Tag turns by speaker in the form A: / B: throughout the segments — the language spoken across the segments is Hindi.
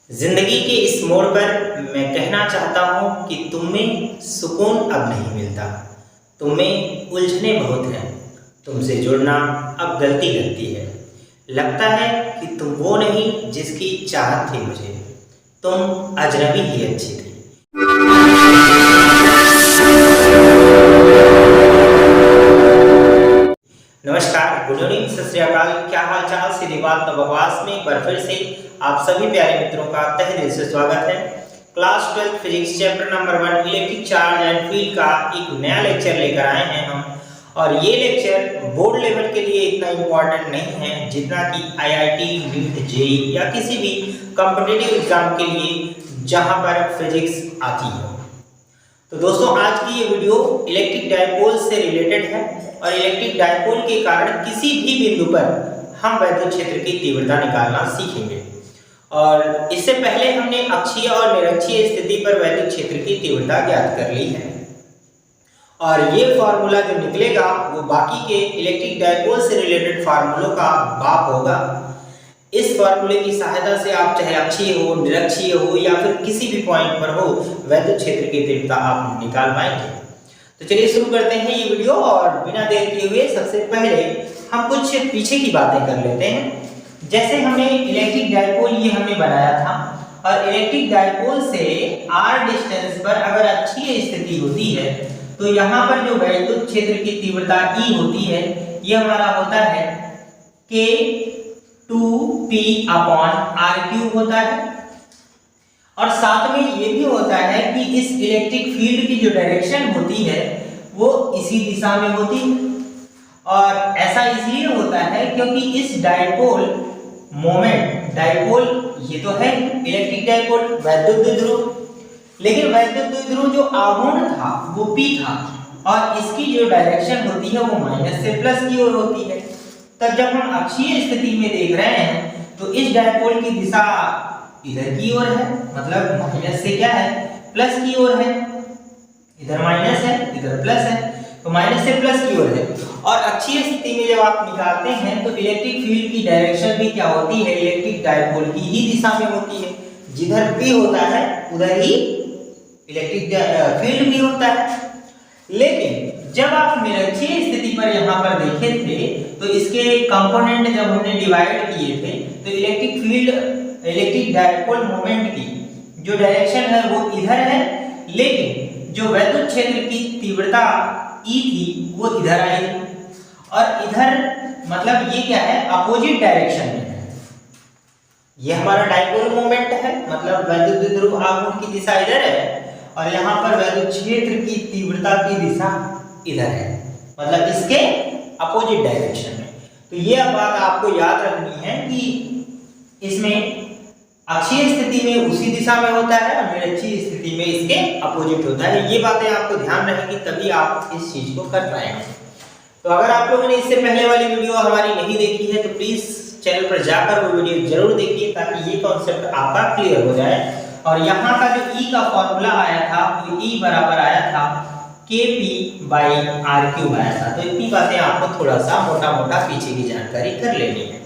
A: जिंदगी के इस मोड़ पर मैं कहना चाहता हूँ कि तुम में सुकून अब नहीं मिलता। तुम में उलझने बहुत हैं। तुमसे जुड़ना अब गलती लगती है। लगता है कि तुम वो नहीं जिसकी चाहत थी मुझे। तुम अजनबी ही अच्छी थी। नमस्कार, गुड इवनिंग, सत श्री अकाल। क्या हाल चाल? सीधी बात नववास में एक बार फिर से आप सभी प्यारे मित्रों का तहे दिल से स्वागत है। Class 12 physics chapter number 1 electric charge and field का एक नया लेक्चर लेकर आए हैं हम। और ये लेक्चर बोर्ड लेवल के लिए इतना इम्पोर्टेंट नहीं है जितना कि आईआईटी, नीट, जेईई या किसी भी कॉम्पिटिटिव एग्जाम के लिए जहां पर फिजिक्स आती हो। तो दोस्तों, आज की ये वीडियो इलेक्ट्रिक डायपोल से रिलेटेड है और इलेक्ट्रिक डायपोल के कारण किसी भी बिंदु पर हम वैद्युत क्षेत्र की तीव्रता निकालना सीखेंगे। और इससे पहले हमने अक्षीय और निरक्षीय स्थिति पर वैद्युत क्षेत्र की तीव्रता ज्ञात कर ली है। और ये फार्मूला जो निकलेगा वो बाकी के इलेक्ट्रिक डायपोल से रिलेटेड फार्मूलों का बाप होगा। इस फार्मूले की सहायता से आप चाहे अक्षीय हो, निरक्षीय हो या फिर किसी भी पॉइंट पर हो, वैद्युत क्षेत्र की तीव्रता आप निकाल पाएंगे। तो चलिए शुरू करते हैं ये वीडियो। और बिना देर किए हुए सबसे पहले हम कुछ पीछे की बातें कर लेते हैं। जैसे हमने इलेक्ट्रिक डायपोल ये हमने बनाया था और इलेक्ट्रिक डायपोल से r डिस्टेंस पर अगर अक्षीय स्थिति होती है तो यहाँ पर जो वैद्युत क्षेत्र की तीव्रता E होती है ये हमारा होता है K2P/r³ होता है। और साथ में ये भी होता है कि इस इलेक्ट्रिक फील्ड की जो डायरेक्शन होती है वो इसी दिशा में होती है। और ऐसा इसलिए होता है क्योंकि इस डायपोल मोमेंट, डायपोल ये तो है इलेक्ट्रिक डायपोल वैद्युत द्विध्रुव, लेकिन वैद्युत द्विध्रुव जो आघूर्ण था वो P था और इसकी जो डायरेक्शन होती है वो माइनस से प्लस की ओर होती है। तब जब हम अक्षीय स्थिति में देख रहे हैं तो इस डायपोल की दिशा इधर की ओर है, मतलब माइनस से क्या है, प्लस की ओर है। इधर माइनस है, इधर प्लस है, तो माइनस से प्लस की ओर है। और अक्षीय स्थिति में जब आप निकालते हैं तो इलेक्ट्रिक फील्ड की डायरेक्शन भी क्या होती है, इलेक्ट्रिक डायपोल की ही दिशा में होती है। जिधर P होता है उधर ही इलेक्ट्रिक फील्ड भी होता है। लेकिन जब आप निरक्षीय स्थिति पर यहाँ पर देखे थे तो इसके कंपोनेंट जब हमने डिवाइड किए थे तो electric field, electric dipole moment की जो डायरेक्शन है वो इधर है, लेकिन जो वैद्युत क्षेत्र की तीव्रता E थी वो इधर आई। और इधर मतलब ये क्या है, अपोजिट डायरेक्शन में है। ये हमारा डायपोल मोमेंट है, मतलब वैद्युत द्विध्रुव आघूर्ण की दिशा इधर है और यहाँ पर वैद्युत क्षेत्र की तीव्रता की दिशा इधर है, मतलब इसके अपोजिट डायरेक्शन में। तो ये बात आपको याद रखनी है कि इसमें अक्षीय स्थिति में उसी दिशा में होता है और निरक्षीय स्थिति में इसके अपोजिट होता है। ये बातें आपको ध्यान रहेगी, तभी आप इस चीज को कर पाएंगे। तो अगर आप लोगों ने इससे पहले वाली वीडियो हमारी नहीं देखी है तो प्लीज चैनल पर जाकर वो वीडियो जरूर देखिए ताकि ये कॉन्सेप्ट आपका क्लियर हो जाए। और यहाँ का जो E का फॉर्मूला आया था वो E बराबर आया था Kp/r³ आया था। तो इतनी बातें आपको थोड़ा सा मोटा मोटा पीछे की जानकारी कर लेनी है।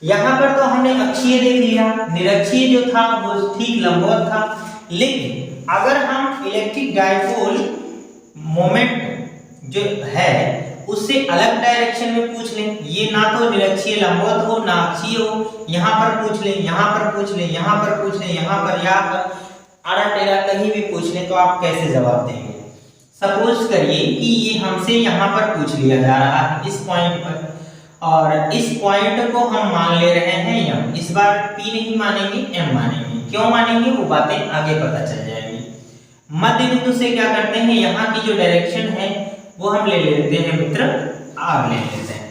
A: यहाँ पर तो हमने अक्षीय देख लिया, निरक्षीय जो था वो ठीक लंबवत था। लेकिन अगर हम इलेक्ट्रिक डायपोल मोमेंट जो है उससे अलग डायरेक्शन में पूछ लें, ये ना तो निरक्षीय लंबवत हो ना अक्षीय हो, यहाँ पर पूछ लें, यहाँ पर पूछ लें, यहाँ पर पूछ लें, यहाँ पर आड़ा टेढ़ा कहीं भी पूछ लें, तो आप कैसे जवाब देंगे? सपोज करिए कि ये हमसे यहाँ पर पूछ लिया जा रहा है इस पॉइंट पर, और इस पॉइंट को हम मान ले रहे हैं m। इस बार P नहीं मानेंगे, m मानेंगे। क्यों मानेंगे वो बातें आगे पता चल जाएंगी। मध्य बिंदु से क्या करते हैं, यहाँ की जो डायरेक्शन है वो हम ले लेते हैं मित्र r ले लेते हैं,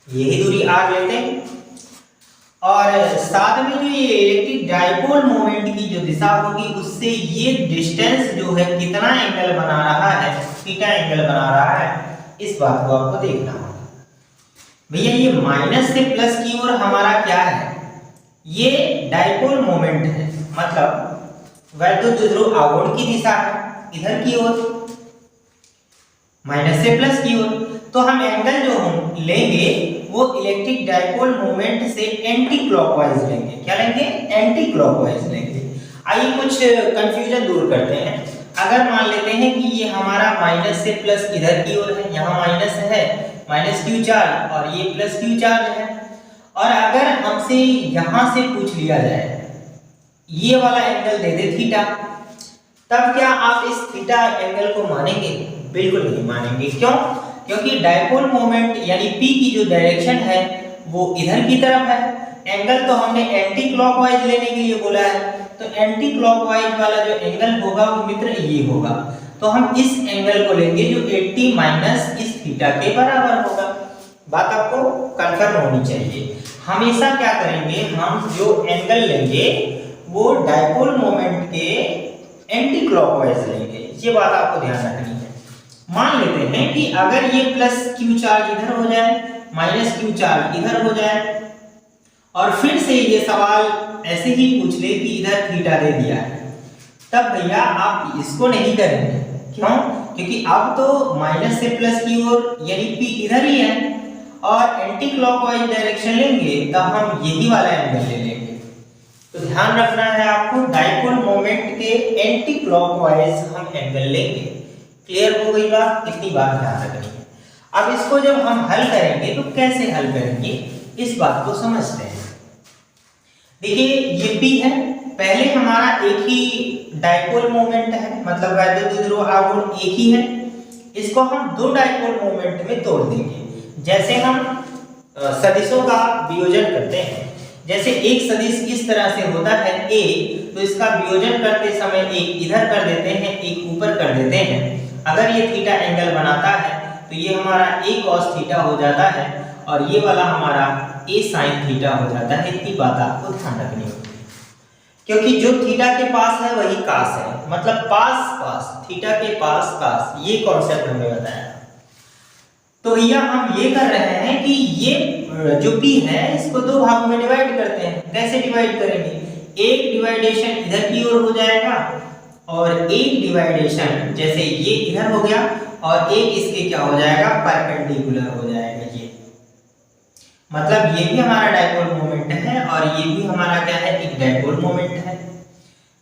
A: यही दूरी r लेते हैं। और साथ में जो ये इलेक्ट्रिक डायपोल मोमेंट की जो दिशा होगी उससे ये डिस्टेंस जो है कितना एंगल बना रहा है, थीटा एंगल बना रहा है, इस बात को आपको देखना होगा। भैया ये माइनस से प्लस की ओर हमारा क्या है, ये डायपोल मोमेंट है, मतलब वैद्युत द्विध्रुव आघूर्ण की दिशा है इधर की ओर, माइनस से प्लस की ओर। तो हम एंगल जो हम लेंगे वो इलेक्ट्रिक डायपोल मोमेंट से एंटी क्लॉकवाइज लेंगे। क्या लेंगे? एंटी क्लॉकवाइज लेंगे। आइए कुछ कंफ्यूजन दूर करते हैं। अगर मान लेते हैं कि ये हमारा माइनस से प्लस इधर की ओर है, यहाँ माइनस है, माइनस क्यू चार्ज, और ये प्लस क्यू चार्ज है, और अगर हमसे यहाँ से पूछ लिया जाए ये वाला एंगल दे दे थीटा, तब क्या आप इस थीटा एंगल को मानेंगे? बिल्कुल नहीं मानेंगे। क्यों? क्योंकि डायपोल मोमेंट यानी P की जो डायरेक्शन है वो इधर की तरफ है। एंगल तो हमने एंटी क्लॉकवाइज लेने के लिए बोला है, तो एंटी क्लॉकवाइज वाला जो एंगल होगा वो मित्र ये होगा। तो हम इस एंगल को लेंगे जो 80 माइनस इस थीटा के बराबर होगा। बात आपको कंफर्म होनी चाहिए। हमेशा क्या करेंगे, हम जो एंगल लेंगे वो डायपोल मोमेंट के एंटी क्लॉकवाइज लेंगे। ये बात आपको ध्यान रखनी है। मान लेते हैं कि अगर ये प्लस क्यू चार्ज इधर हो जाए, माइनस क्यू चार्ज इधर हो जाए, और फिर से ये सवाल ऐसे ही पूछ ले कि इधर थीटा दे दिया है, तब भैया आप इसको नहीं करेंगे। क्यों? क्योंकि अब तो माइनस से प्लस की ओर यानी P इधर ही है, और एंटी क्लॉकवाइज डायरेक्शन लेंगे तब हम यही वाला एंगल ले लेंगे। तो ध्यान रखना है आपको, डायपोल मोमेंट के एंटी क्लॉकवाइज हम एंगल लेंगे। क्लियर हो गई बात? इतनी बात ध्यान रखनी है। अब इसको जब हम हल करेंगे तो कैसे हल करेंगे, इस बात को समझते हैं। देखिए ये P है, पहले हमारा एक ही डायपोल मोमेंट है, मतलब वैद्युत ध्रुव आघूर्ण एक ही है। इसको हम दो डायपोल मोमेंट में तोड़ देंगे। जैसे हम सदिशों का वियोजन करते हैं, जैसे एक सदिश इस तरह से होता है A, तो इसका वियोजन करते समय एक इधर कर देते हैं, एक ऊपर कर देते हैं। अगर ये थीटा एंगल बनाता है तो ये हमारा A cos थीटा हो जाता है, और ये वाला हमारा A sin थीटा हो जाता है। इतनी बात आपको ध्यान रखनी होगी, क्योंकि जो थीटा के पास है वही कास है, मतलब पास पास, थीटा के पास कास, ये कॉन्सेप्ट हमने बताया। तो भैया हम ये कर रहे हैं कि ये जो P है इसको दो भागों में डिवाइड करते हैं। कैसे डिवाइड करेंगे? एक डिवाइडेशन इधर की ओर हो जाएगा, और एक डिवाइडेशन जैसे ये इधर हो गया, और एक इसके क्या हो जाएगा, परपेंडिकुलर हो जाएगा। ये मतलब ये भी हमारा डायपोल मोमेंट है, और ये भी हमारा क्या है, एक डायपोल मोमेंट है।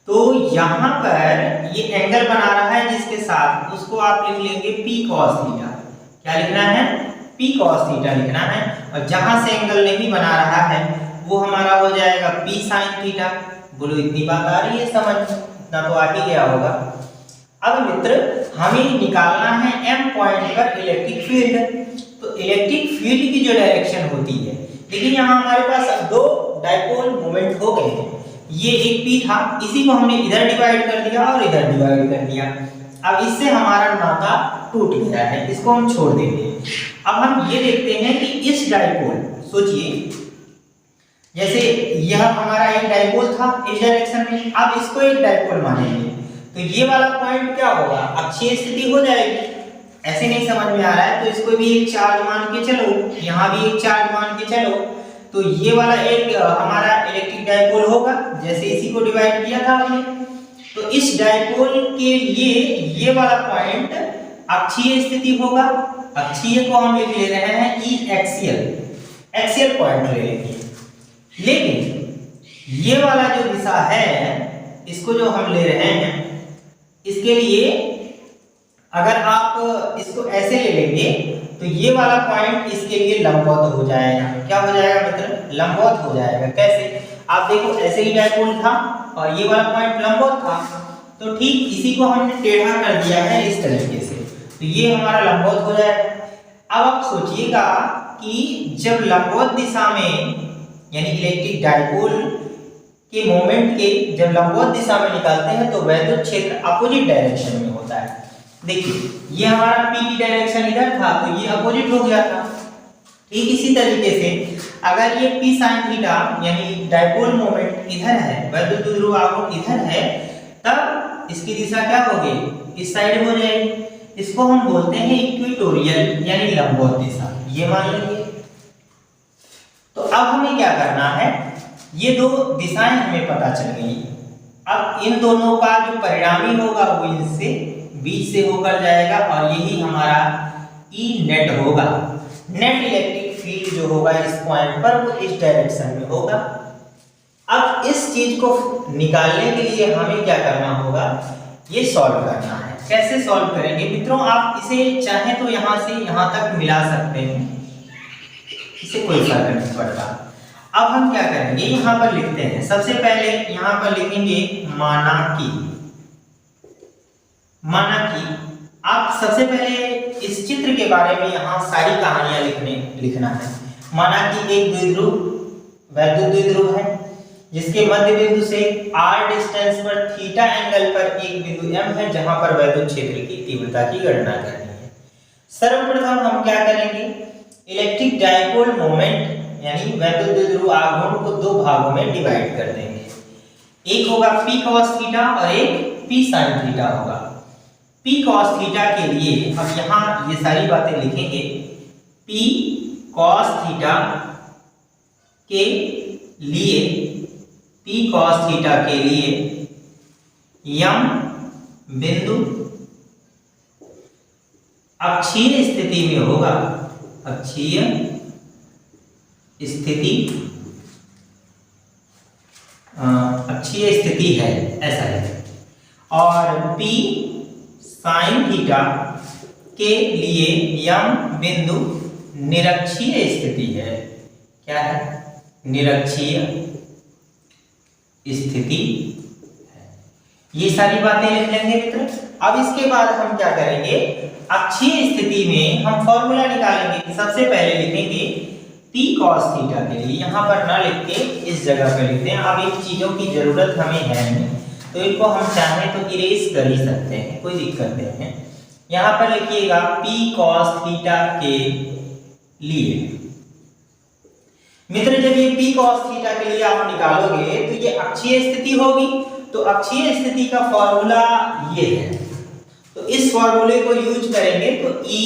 A: तो यहाँ पर ये एंगल बना रहा है जिसके साथ, उसको आप लिख लेंगे P cos थीटा। क्या लिखना है? P cos थीटा लिखना है। और जहां से एंगल नहीं बना रहा है वो हमारा हो जाएगा P sin थीटा। बोलो इतनी बात आ रही है समझ? इतना तो आ ही गया होगा। अब मित्र हमें निकालना है M पॉइंट पर इलेक्ट्रिक फील्ड। तो इलेक्ट्रिक फील्ड की जो डायरेक्शन होती है, देखिए यहाँ हमारे पास अब दो डायपोल मोमेंट हो गए हैं। ये एक P था, इसी को हमने इधर डिवाइड कर दिया और इधर डिवाइड कर दिया। अब इससे हमारा नाता टूट गया है, इसको हम छोड़ देंगे। अब हम ये देखते हैं कि इस डायपोल, सोचिए जैसे यह हमारा एक डायपोल था इस डायरेक्शन में, अब इसको एक डायपोल मानेंगे, तो ये वाला पॉइंट क्या होगा, अक्षीय स्थिति हो जाएगी। ऐसे नहीं समझ में आ रहा है तो इसको भी एक चार्ज मान के चलो, यहाँ भी एक चार्ज मान के चलो, तो ये वाला एक हमारा इलेक्ट्रिक डायपोल होगा, जैसे इसी को डिवाइड किया था हमने। तो इस डायपोल के लिए ये वाला पॉइंट अक्षीय स्थिति होगा। अक्षीय को हम लिख ले रहे हैं ई एक्सियल, एक्सियल पॉइंट ले लेंगे। लेकिन ये वाला जो दिशा है, इसको जो हम ले रहे हैं, इसके लिए अगर आप इसको ऐसे ले लेंगे तो ये वाला पॉइंट इसके लिए लंबवत हो जाएगा। क्या हो जाएगा मित्र? लंबवत हो जाएगा। कैसे? आप देखो ऐसे ही डायपोल था और ये वाला पॉइंट लंबवत था, तो ठीक इसी को हमने टेढ़ा कर दिया है इस तरीके से, तो ये हमारा लंबवत हो जाएगा। अब आप सोचिएगा कि जब लंबवत दिशा में यानी इलेक्ट्रिक डायपोल के मोमेंट के जब लंबवत दिशा में निकालते हैं तो वैद्युत क्षेत्र अपोजिट डायरेक्शन में होता है। देखिए ये हमारा P की डायरेक्शन इधर था तो ये अपोजिट हो गया था। ठीक इसी तरीके से अगर ये P sin थीटा यानी डायपोल मोमेंट इधर है, वैद्युत ध्रुव आघूर्ण इधर है, तब इसकी दिशा क्या होगी? इस साइड हो जाएगी। इसको हम बोलते हैं इक्वेटोरियल यानी लंबवत दिशा, ये मान लेंगे। तो अब हमें क्या करना है, ये दो दिशाएं हमें पता चल गई। अब इन दोनों का जो परिणामी होगा वो इनसे बीच से होकर जाएगा और यही हमारा ई नेट होगा। नेट इलेक्ट्रिक फील्ड जो होगा इस पॉइंट पर वो इस डायरेक्शन में होगा। अब इस चीज को निकालने के लिए हमें क्या करना होगा, ये सॉल्व करना है। कैसे सॉल्व करेंगे मित्रों, आप इसे चाहे तो यहाँ से यहाँ तक मिला सकते हैं, इसे कोई फर्क नहीं पड़ता। अब हम क्या करेंगे, यहाँ पर लिखते हैं। सबसे पहले यहाँ पर लिखेंगे माना कि आप सबसे पहले इस चित्र के बारे में यहाँ सारी कहानियां लिखना है। माना कि एक द्विध्रुव वैद्युत द्विध्रुव है जिसके मध्य बिंदु से r डिस्टेंस पर थीटा एंगल पर एक बिंदु m है जहां पर वैद्युत क्षेत्र की तीव्रता की गणना करनी है। सर्वप्रथम हम क्या करेंगे, इलेक्ट्रिक डाइपोल मोमेंट यानी वैद्युत द्विध्रुव आघूर्ण को दो भागों में डिवाइड कर देंगे। एक होगा p cos थीटा और एक p sin थीटा होगा। p cos थीटा के लिए अब यहाँ ये सारी बातें लिखेंगे। p cos थीटा के लिए p cos थीटा के लिए यम बिंदु अक्षीय स्थिति में होगा, अक्षीय स्थिति है ऐसा है। और p sin थीटा के लिए यम बिंदु निरक्षीय स्थिति है। क्या है? निरक्षीय स्थिति है। ये सारी बातें लिख लेंगे मित्र। अब इसके बाद हम क्या करेंगे, अक्षीय स्थिति में हम फॉर्मूला निकालेंगे। सबसे पहले लिखेंगे p cos थीटा के लिए, यहाँ पर ना लिख के इस जगह पे लिखते हैं। अब इन चीजों की जरूरत हमें है नहीं तो इनको हम चाहें तो इरेज कर ही सकते हैं, कोई दिक्कत नहीं है। यहाँ पर लिखिएगा p cos थीटा के लिए। मित्र जब ये p cos थीटा के लिए आप निकालोगे तो ये अक्षीय स्थिति होगी, तो अक्षीय स्थिति का फॉर्मूला ये है। तो इस फॉर्मूले को यूज करेंगे तो E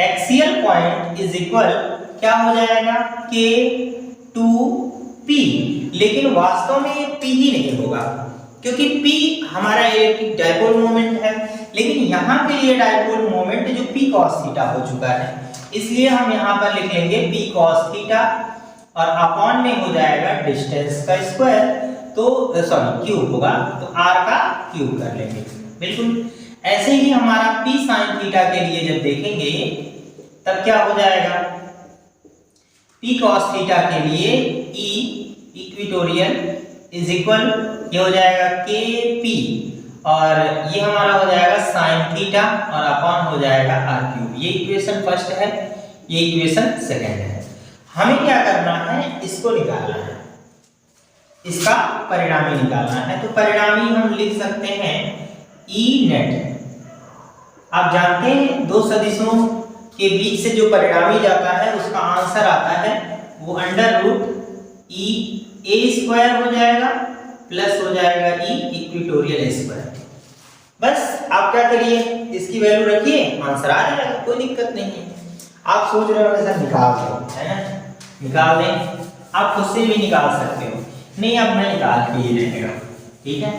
A: axial point is equal क्या हो जाएगा, K2P। लेकिन वास्तव में ये P ही नहीं होगा क्योंकि P हमारा इलेक्ट्रिक डाइपोल मोमेंट है, लेकिन यहाँ के लिए डाइपोल मोमेंट जो p cos थीटा हो चुका है, इसलिए हम यहाँ पर लिख लेंगे p cos थीटा और अपॉन में हो जाएगा डिस्टेंस का स्क्वायर, तो सॉरी क्यूब होगा, तो r का क्यूब कर लेंगे। बिल्कुल ऐसे ही हमारा p sin थीटा के लिए जब देखेंगे तब क्या हो जाएगा, p cos थीटा के लिए E इक्वेटोरियल इज इक्वल ये हो जाएगा kp और ये हमारा हो जाएगा sin थीटा और अपॉन हो जाएगा r क्यूब। ये इक्वेशन फर्स्ट है, ये इक्वेशन सेकंड है। हमें क्या करना है, इसको निकालना है, इसका परिणामी निकालना है। तो परिणामी हम लिख सकते हैं E नेट। आप जानते हैं दो सदिशों के बीच से जो परिणामी जाता है उसका आंसर आता है वो under root E a square हो जाएगा प्लस हो जाएगा E इक्वेटोरियल स्क्वायर। बस आप क्या करिए, इसकी वैल्यू रखिए, आंसर आ जाएगा, कोई दिक्कत नहीं है। आप सोच रहे हो सर निकाल दो, है ना, निकाल दें, आप खुद से भी निकाल सकते हो। नहीं अब मैं निकाल के ही रहेगा, ठीक है,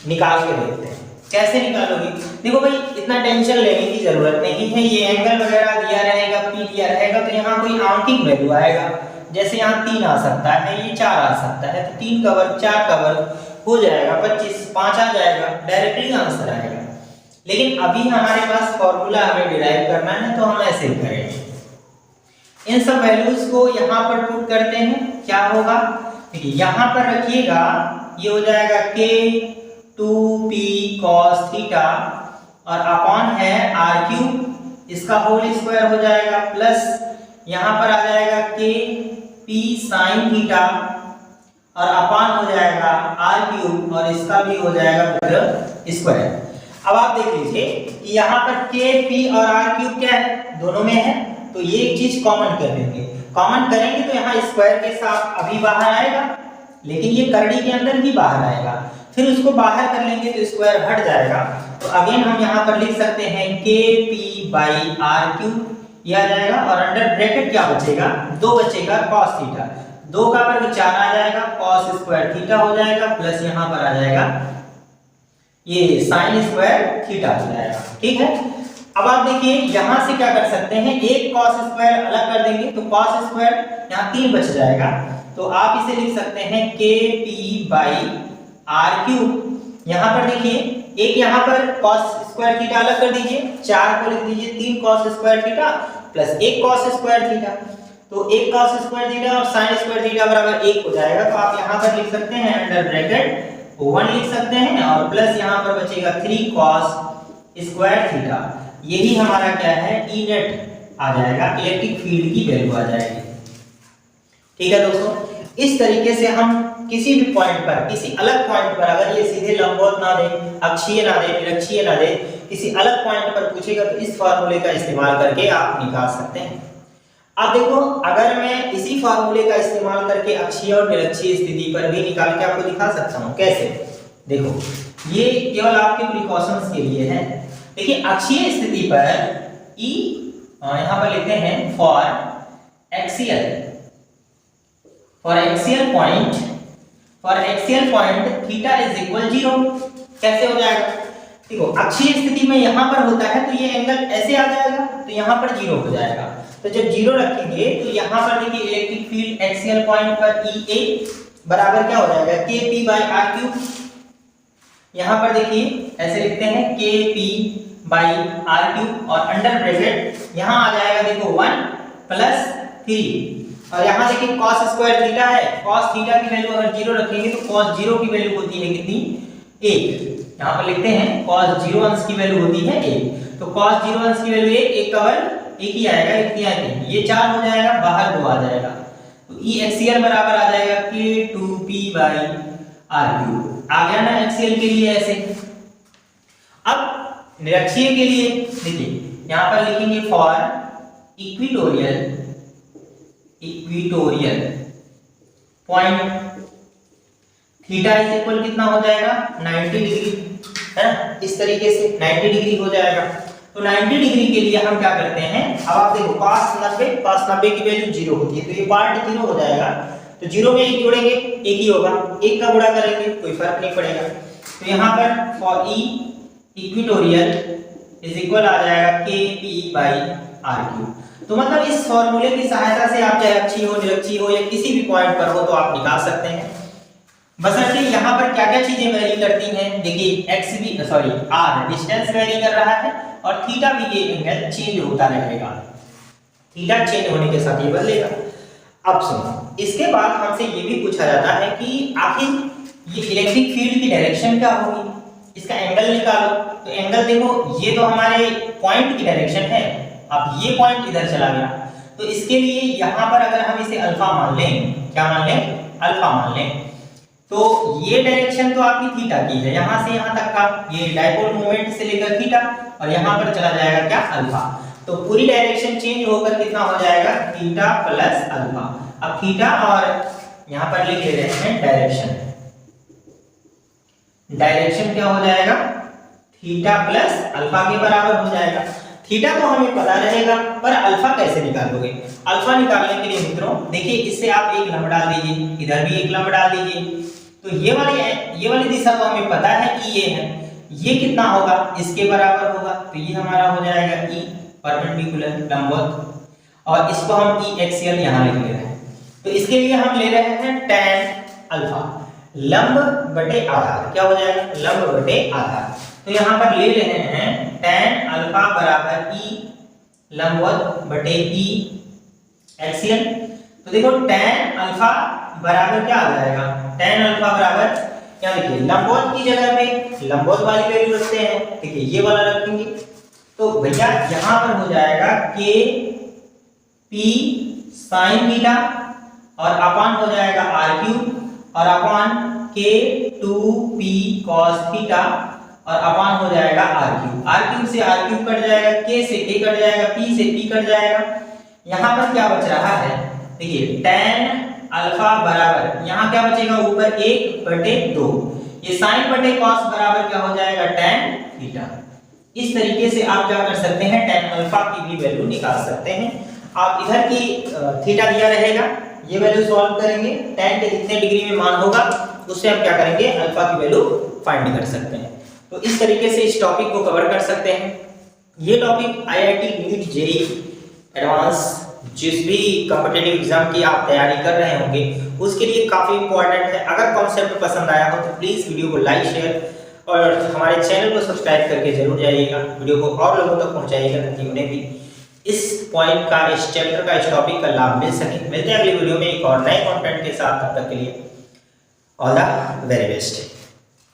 A: निकाल के देखते हैं कैसे निकालोगे। देखो भाई इतना टेंशन लेने की जरूरत नहीं है, ये एंगल वगैरह दिया रहेगा, p दिया रहेगा, तो यहाँ कोई आंशिक वैल्यू आएगा। जैसे यहाँ 3 आ सकता है, ये 4 आ सकता है, तो 3 का वर्ग 4 का वर्ग हो जाएगा 25, 5 आ जाएगा, डायरेक्टली आंसर आएगा। लेकिन अभी हमारे पास फॉर्मूला हमें डिराइव करना है तो हम ऐसे करेंगे, इन सब वैल्यूज को यहाँ पर पुट करते हैं। क्या होगा, देखिए यहाँ पर रखिएगा, ये हो जाएगा K2P cos थीटा और अपॉन है r क्यूब, इसका होल स्क्वायर हो जाएगा, प्लस यहाँ पर आ जाएगा KP sin थीटा और अपॉन हो जाएगा r क्यूब और इसका भी हो जाएगा स्क्वायर। अब आप देख लीजिए कि यहाँ पर KP और r क्यूब क्या है, दोनों में है, तो ये एक चीज कॉमन कर देंगे। कॉमन करेंगे तो यहाँ स्क्वायर के साथ अभी बाहर आएगा, लेकिन ये करड़ी के अंदर भी बाहर आएगा, फिर उसको बाहर कर लेंगे तो स्क्वायर हट जाएगा। तो अगेन हम यहाँ पर लिख सकते हैं KP बाई r क्यूब, ये आ जाएगा और अंडर ब्रैकेट क्या बचेगा, 2 बचेगा cos थीटा, 2 का वर्ग 4 आ जाएगा, cos स्क्वायर थीटा हो जाएगा, प्लस यहाँ पर आ जाएगा ये sin स्क्वायर थीटा हो जाएगा। ठीक है, अब आप देखिए यहां से क्या कर सकते हैं, एक cos स्क्वायर अलग कर देंगे तो cos स्क्वायर यहाँ 3 बच जाएगा, तो आप इसे लिख सकते हैं kp/r³। यहाँ पर देखिए एक यहाँ पर cos स्क्वायर थीटा अलग कर दीजिए, 4 को लिख दीजिए 3 cos square theta plus 1 cos square theta, तो 1 cos स्क्वायर थीटा और sin स्क्वायर थीटा बराबर 1 हो जाएगा। तो आप यहाँ पर लिख सकते हैं अंडर ब्रैकेट 1 लिख सकते हैं और प्लस यहाँ पर बचेगा 3 cos स्क्वायर थीटा। यही हमारा क्या है, ई नेट आ जाएगा, इलेक्ट्रिक फील्ड की वैल्यू आ जाएगी। ठीक है दोस्तों, इस तरीके से हम किसी भी पॉइंट पर, किसी अलग पॉइंट पर, अगर ये सीधे लंबवत ना दे, अक्षीय ना दे, निरक्षीय ना दे, किसी अलग पॉइंट पर पूछेगा तो इस फार्मूले का इस्तेमाल करके आप निकाल सकते हैं। अब देखो, अगर मैं इसी फार्मूले का इस्तेमाल करके अक्षीय और निरक्षीय स्थिति पर भी निकाल के आपको दिखा सकता हूँ। कैसे? देखो, ये केवल आपके प्रिकॉशंस के लिए है। देखिए अक्षीय स्थिति पर E यहां पर लिखते हैं for axial point theta is equal 0। कैसे हो जाएगा? देखो अक्षीय स्थिति में यहां पर होता है तो ये एंगल ऐसे आ जाएगा, तो यहां पर 0 हो जाएगा। तो जब 0 रखेंगे तो यहां पर देखिए इलेक्ट्रिक फील्ड एक्सियल पॉइंट पर EA बराबर क्या हो जाएगा, kp/r³। यहां पर देखिए ऐसे लिखते हैं kp/r³ और अंडर ब्रैकेट यहां आ जाएगा देखो 1 + 3 और यहां देखिए cos स्क्वायर थीटा है, cos थीटा की वैल्यू अगर 0 रखेंगे तो cos 0 की वैल्यू होती है कितनी, 1। यहां पर लिखते हैं cos 0 अंश की वैल्यू होती है 1, तो cos 0 अंश की वैल्यू 1 का वर्ग 1 ही आएगा, इतनी आएगी, ये 4 हो जाएगा, बाहर 2 आ जाएगा, तो E एक्सियल बराबर आ जाएगा k2p/r³। आ गया ना एक्सियल के लिए ऐसे। अब निरक्षीय के लिए देखिए यहां पर लिखेंगे for equatorial point theta is equal कितना हो जाएगा, 90 डिग्री है, इस तरीके से 90 डिग्री हो जाएगा। तो 90 डिग्री के लिए हम क्या करते हैं, अब आप देखो cos 90 की वैल्यू 0 होती है, तो ये पार्ट 0 हो जाएगा, तो 0 में 1 जोड़ेंगे 1 ही होगा, 1 का गुणा करेंगे कोई फर्क नहीं पड़ेगा। तो यहाँ पर for E equatorial is equal आ जाएगा kp/r³। तो मतलब इस फॉर्मूले की सहायता से आप चाहे अक्षीय हो, निरक्षीय हो या किसी भी पॉइंट पर हो तो आप निकाल सकते हैं। बशर्ते यहाँ पर क्या क्या चीजें वेरी करती हैं, देखिए r डिस्टेंस वेरी कर रहा है और थीटा भी, ये एंगल चेंज होता रहेगा, थीटा चेंज होने के साथ ये बदलेगा। अब सुनो, इसके बाद हमसे ये भी पूछा जाता है कि आखिर ये इलेक्ट्रिक फील्ड की डायरेक्शन क्या होगी, इसका एंगल निकालो। तो एंगल देखो, ये तो हमारे पॉइंट की डायरेक्शन है, अब ये पॉइंट इधर चला गया, तो इसके लिए यहाँ पर अगर हम इसे अल्फा मान लें, क्या मान लें, अल्फा मान लें, तो ये डायरेक्शन तो आपकी थीटा की है, यहाँ से यहाँ तक का ये डायपोल मोमेंट से लेकर थीटा और यहाँ पर चला जाएगा क्या, अल्फा। तो पूरी डायरेक्शन चेंज होकर कितना हो जाएगा, थीटा प्लस अल्फा। अब थीटा और यहाँ पर लिख ले रहे हैं डायरेक्शन क्या हो जाएगा, थीटा प्लस अल्फा के बराबर हो जाएगा। थीटा तो हमें पता रहेगा, पर अल्फा कैसे निकालोगे? अल्फा निकालने के लिए मित्रों देखिए, इससे आप एक लंब डाल दीजिए, इधर भी एक लंब डाल दीजिए, तो ये वाली दिशा तो हमें पता है कि ये है, ये कितना होगा, इसके बराबर होगा, तो ये हमारा हो जाएगा E परपेंडिकुलर लंबवत, और इसको हम E एक्सियल यहाँ लिख ले रहे हैं। तो इसके लिए हम ले रहे हैं tan अल्फा, लंब बटे आधार, क्या हो जाएगा, लंब बटे आधार। तो यहाँ पर ले रहे हैं tan अल्फा बराबर E लंबवत बटे E एक्सियल। तो देखो tan अल्फा बराबर क्या आ जाएगा, tan अल्फा बराबर, क्या देखिए लंबवत की जगह पे लंबवत वाली वैल्यू रखते हैं, देखिए ये वाला रखेंगे, तो भैया यहाँ पर हो जाएगा k p sin थीटा और अपान हो जाएगा r³ और अपान k 2p cos थीटा और अपान हो जाएगा r³ से r³ कट जाएगा, k से k कट जाएगा, p से p कट जाएगा। यहाँ पर क्या बच रहा है, देखिए tan अल्फा बराबर, यहाँ क्या बचेगा, ऊपर 1/2, ये sin बटे cos बराबर क्या हो जाएगा, tan थीटा। इस तरीके से आप क्या कर सकते हैं, tan अल्फा की भी वैल्यू निकाल सकते हैं। आप इधर की थीटा दिया रहेगा, ये वैल्यू सॉल्व करेंगे, tan के जितने डिग्री में मान होगा उससे हम क्या करेंगे, अल्फा की वैल्यू फाइंड कर सकते हैं। तो इस तरीके से इस टॉपिक को कवर कर सकते हैं। ये topic IIT NEET JEE advance जिस भी कॉम्पिटिटिव एग्जाम की आप तैयारी कर रहे होंगे उसके लिए काफ़ी इंपॉर्टेंट है। अगर कॉन्सेप्ट पसंद आया हो तो प्लीज़ वीडियो को लाइक शेयर और हमारे चैनल को सब्सक्राइब करके जरूर जाइएगा, वीडियो को और लोगों तक पहुंचाइएगा ताकि उन्हें भी इस पॉइंट का, इस चैप्टर का, इस टॉपिक का लाभ मिल सके। मिलते हैं अगली वीडियो में एक और नए कंटेंट के साथ। तब तक के लिए ऑल द वेरी बेस्ट।